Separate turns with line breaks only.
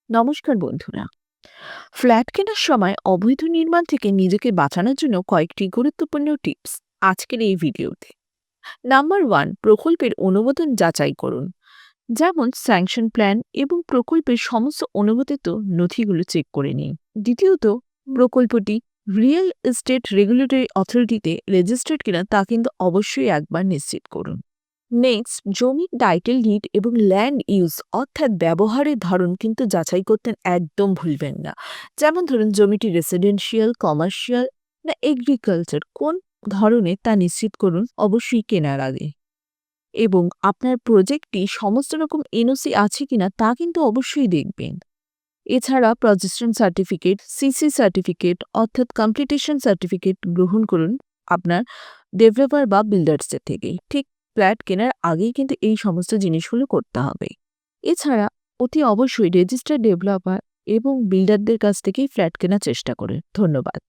নমস্কার বন্ধুরা। ফ্ল্যাট কেনার সময় অবৈধ নির্মাণ থেকে নিজেকে বাঁচানোর জন্য কয়েকটি গুরুত্বপূর্ণ টিপস আজকের এই ভিডিওতে। নাম্বার ওয়ান, প্রকল্পের অনুমোদন যাচাই করুন। যেমন স্যাংশন প্ল্যান এবং প্রকল্পের সমস্ত অনুমোদিত নথিগুলো চেক করে নিন। দ্বিতীয়ত, প্রকল্পটি রিয়েল এস্টেট রেগুলেটরি অথরিটিতে রেজিস্টার্ড কিনা তা কিন্তু অবশ্যই একবার নিশ্চিত করুন। নেক্সট, জমির টাইটেল ডিড এবং ল্যান্ড ইউজ অর্থাৎ ব্যবহারের ধরন কিন্তু যাচাই করতে একদম ভুলবেন না। যেমন ধরুন, জমিটি রেসিডেন্সিয়াল, কমার্শিয়াল না এগ্রিকালচার কোন ধরনের তা নিশ্চিত করুন অবশ্যই কেনার আগে। এবং আপনার প্রজেক্টটি সমস্ত রকম এনওসি আছে কিনা তা কিন্তু অবশ্যই দেখবেন। এছাড়া প্রজেকশন সার্টিফিকেট, সিসি সার্টিফিকেট অর্থাৎ কমপ্লিটেশন সার্টিফিকেট গ্রহণ করুন আপনার ডেভেলপার বা বিল্ডার্সের থেকে। ঠিক ফ্ল্যাট কেনার আগেই কিন্তু এই সমস্ত জিনিসগুলো করতে হবে। এছাড়া অতি অবশ্যই রেজিস্টার্ড ডেভেলপার এবং বিল্ডারদের কাছ থেকেই ফ্ল্যাট কেনার চেষ্টা করে। ধন্যবাদ।